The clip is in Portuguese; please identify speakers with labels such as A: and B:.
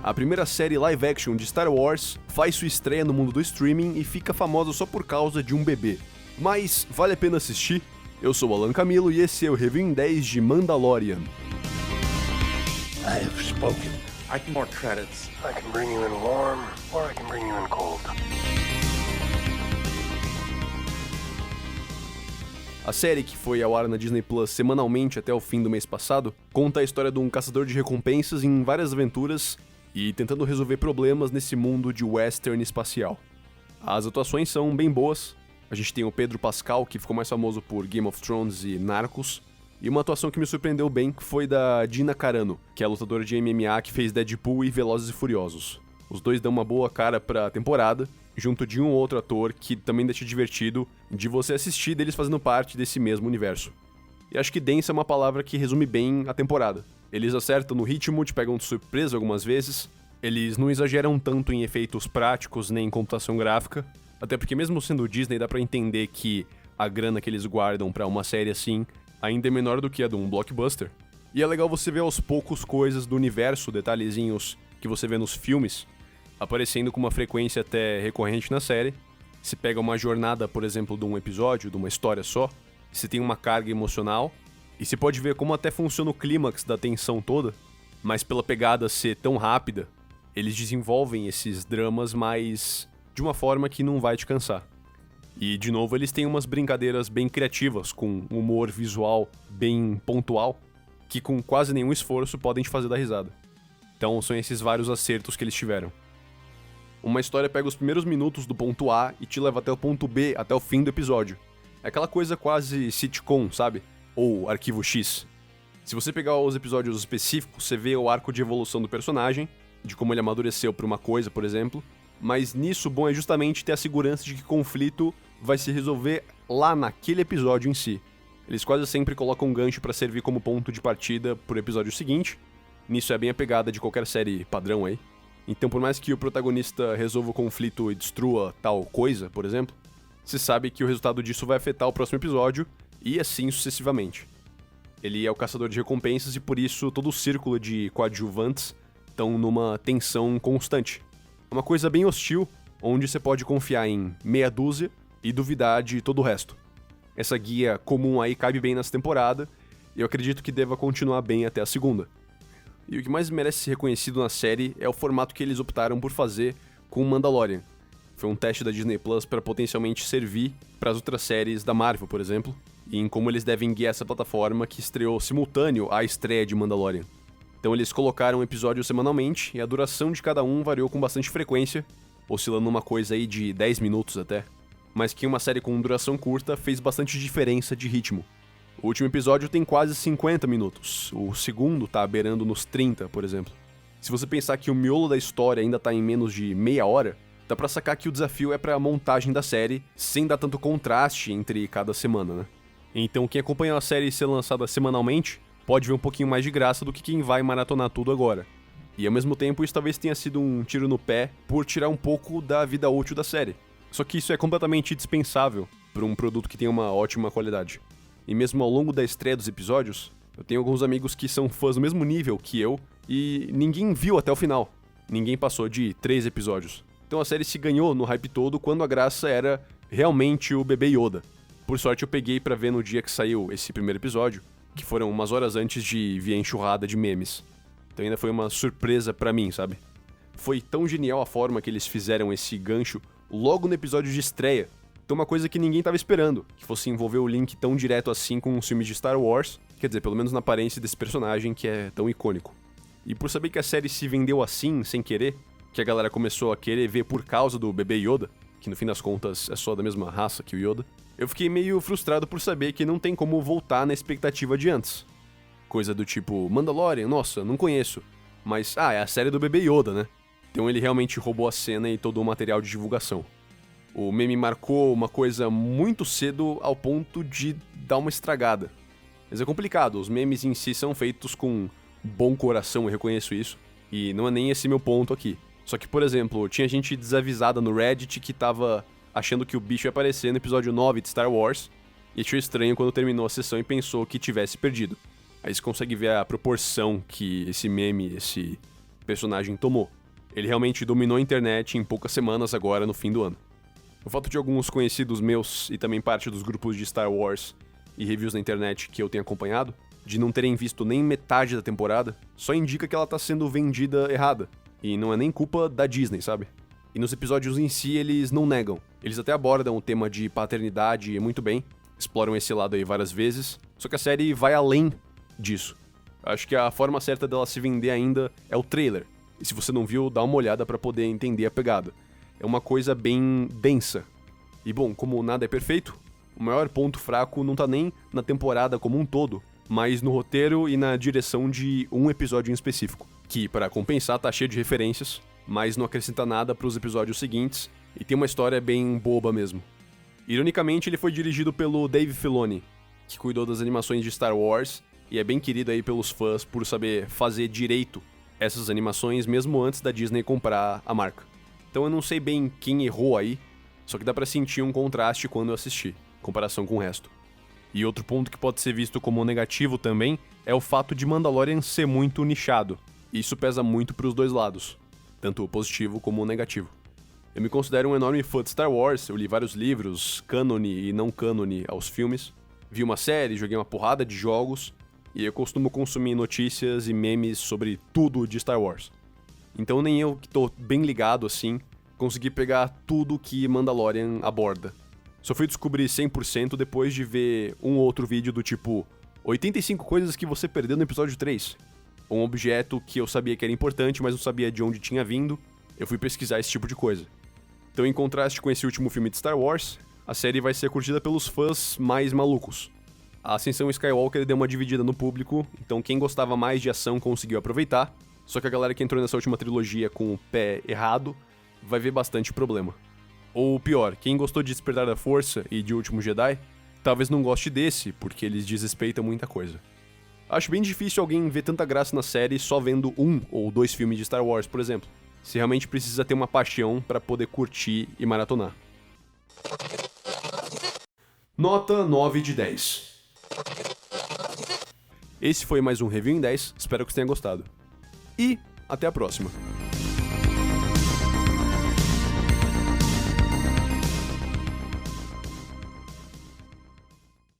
A: A primeira série live action de Star Wars faz sua estreia no mundo do streaming e fica famosa só por causa de um bebê. Mas vale a pena assistir? Eu sou o Alan Camilo e esse é o Review em 10 de Mandalorian.
B: I have spoken.
C: I can more credits.
D: I can bring you in warm, or I can bring you in cold.
A: A série, que foi ao ar na Disney Plus semanalmente até o fim do mês passado, conta a história de um caçador de recompensas em várias aventuras e tentando resolver problemas nesse mundo de western espacial. As atuações são bem boas. A gente tem o Pedro Pascal, que ficou mais famoso por Game of Thrones e Narcos, e uma atuação que me surpreendeu bem foi da Gina Carano, que é a lutadora de MMA que fez Deadpool e Velozes e Furiosos. Os dois dão uma boa cara pra temporada, junto de um ou outro ator que também deixa divertido de você assistir deles fazendo parte desse mesmo universo. E acho que densa é uma palavra que resume bem a temporada. Eles acertam no ritmo, te pegam de surpresa algumas vezes, eles não exageram tanto em efeitos práticos nem em computação gráfica, até porque mesmo sendo Disney dá pra entender que a grana que eles guardam pra uma série assim ainda é menor do que a de um blockbuster. E é legal você ver aos poucos coisas do universo, detalhezinhos que você vê nos filmes, aparecendo com uma frequência até recorrente na série. Se pega uma jornada, por exemplo, de um episódio, de uma história só, se tem uma carga emocional, e se pode ver como até funciona o clímax da tensão toda, mas pela pegada ser tão rápida, eles desenvolvem esses dramas, mas de uma forma que não vai te cansar. E, de novo, eles têm umas brincadeiras bem criativas, com humor visual bem pontual, que com quase nenhum esforço podem te fazer dar risada. Então são esses vários acertos que eles tiveram. Uma história pega os primeiros minutos do ponto A e te leva até o ponto B, até o fim do episódio. É aquela coisa quase sitcom, sabe? Ou Arquivo X. Se você pegar os episódios específicos, você vê o arco de evolução do personagem, de como ele amadureceu por uma coisa, por exemplo, mas nisso o bom é justamente ter a segurança de que o conflito vai se resolver lá naquele episódio em si. Eles quase sempre colocam um gancho pra servir como ponto de partida pro episódio seguinte. Nisso é bem a pegada de qualquer série padrão aí. Então, por mais que o protagonista resolva o conflito e destrua tal coisa, por exemplo, se sabe que o resultado disso vai afetar o próximo episódio, e assim sucessivamente. Ele é o caçador de recompensas e por isso todo o círculo de coadjuvantes estão numa tensão constante. É uma coisa bem hostil, onde você pode confiar em meia dúzia e duvidar de todo o resto. Essa guia comum aí cabe bem nessa temporada, e eu acredito que deva continuar bem até a segunda. E o que mais merece ser reconhecido na série é o formato que eles optaram por fazer com Mandalorian. Foi um teste da Disney Plus para potencialmente servir para as outras séries da Marvel, por exemplo, e em como eles devem guiar essa plataforma que estreou simultâneo à estreia de Mandalorian. Então eles colocaram episódios semanalmente e a duração de cada um variou com bastante frequência, oscilando uma coisa aí de 10 minutos até, mas que uma série com duração curta fez bastante diferença de ritmo. O último episódio tem quase 50 minutos, o segundo tá beirando nos 30, por exemplo. Se você pensar que o miolo da história ainda tá em menos de meia hora, dá pra sacar que o desafio é pra montagem da série, sem dar tanto contraste entre cada semana, né? Então quem acompanha a série ser lançada semanalmente, pode ver um pouquinho mais de graça do que quem vai maratonar tudo agora. E ao mesmo tempo isso talvez tenha sido um tiro no pé por tirar um pouco da vida útil da série. Só que isso é completamente dispensável para um produto que tem uma ótima qualidade. E mesmo ao longo da estreia dos episódios, eu tenho alguns amigos que são fãs do mesmo nível que eu, e ninguém viu até o final. Ninguém passou de 3 episódios. Então a série se ganhou no hype todo quando a graça era realmente o bebê Yoda. Por sorte eu peguei pra ver no dia que saiu esse primeiro episódio, que foram umas horas antes de vir a enxurrada de memes. Então ainda foi uma surpresa pra mim, sabe? Foi tão genial a forma que eles fizeram esse gancho logo no episódio de estreia. Então uma coisa que ninguém tava esperando, que fosse envolver o Link tão direto assim com os filmes de Star Wars, quer dizer, pelo menos na aparência desse personagem que é tão icônico. E por saber que a série se vendeu assim, sem querer, que a galera começou a querer ver por causa do bebê Yoda, que no fim das contas é só da mesma raça que o Yoda, eu fiquei meio frustrado por saber que não tem como voltar na expectativa de antes. Coisa do tipo, Mandalorian, nossa, não conheço, mas, é a série do bebê Yoda, né? Então ele realmente roubou a cena e todo o material de divulgação. O meme marcou uma coisa muito cedo ao ponto de dar uma estragada. Mas é complicado, os memes em si são feitos com bom coração, eu reconheço isso, e não é nem esse meu ponto aqui. Só que, por exemplo, tinha gente desavisada no Reddit que tava achando que o bicho ia aparecer no episódio 9 de Star Wars, e achou estranho quando terminou a sessão e pensou que tivesse perdido. Aí você consegue ver a proporção que esse meme, esse personagem tomou. Ele realmente dominou a internet em poucas semanas agora, no fim do ano. O fato de alguns conhecidos meus e também parte dos grupos de Star Wars e reviews na internet que eu tenho acompanhado, de não terem visto nem metade da temporada, só indica que ela tá sendo vendida errada. E não é nem culpa da Disney, sabe? E nos episódios em si eles não negam. Eles até abordam o tema de paternidade muito bem, exploram esse lado aí várias vezes, só que a série vai além disso. Acho que a forma certa dela se vender ainda é o trailer. E se você não viu, dá uma olhada pra poder entender a pegada. É uma coisa bem densa. E bom, como nada é perfeito, o maior ponto fraco não tá nem na temporada como um todo, mas no roteiro e na direção de um episódio em específico, que, para compensar, tá cheio de referências, mas não acrescenta nada pros episódios seguintes, e tem uma história bem boba mesmo. Ironicamente, ele foi dirigido pelo Dave Filoni, que cuidou das animações de Star Wars, e é bem querido aí pelos fãs por saber fazer direito essas animações mesmo antes da Disney comprar a marca. Então eu não sei bem quem errou aí, só que dá pra sentir um contraste quando eu assisti, em comparação com o resto. E outro ponto que pode ser visto como negativo também é o fato de Mandalorian ser muito nichado. Isso pesa muito pros dois lados, tanto o positivo como o negativo. Eu me considero um enorme fã de Star Wars, eu li vários livros, cânone e não cânone aos filmes, vi uma série, joguei uma porrada de jogos, e eu costumo consumir notícias e memes sobre tudo de Star Wars. Então nem eu, que tô bem ligado assim, consegui pegar tudo que Mandalorian aborda. Só fui descobrir 100% depois de ver um outro vídeo do tipo 85 coisas que você perdeu no episódio 3. Um objeto que eu sabia que era importante, mas não sabia de onde tinha vindo, eu fui pesquisar esse tipo de coisa. Então, em contraste com esse último filme de Star Wars, a série vai ser curtida pelos fãs mais malucos. A Ascensão Skywalker deu uma dividida no público, então quem gostava mais de ação conseguiu aproveitar, só que a galera que entrou nessa última trilogia com o pé errado vai ver bastante problema. Ou pior, quem gostou de Despertar da Força e de Último Jedi, talvez não goste desse, porque eles desrespeitam muita coisa. Acho bem difícil alguém ver tanta graça na série só vendo 1 ou 2 filmes de Star Wars, por exemplo. Você realmente precisa ter uma paixão para poder curtir e maratonar. Nota 9 de 10. Esse foi mais um Review em 10, espero que você tenha gostado. E até a próxima.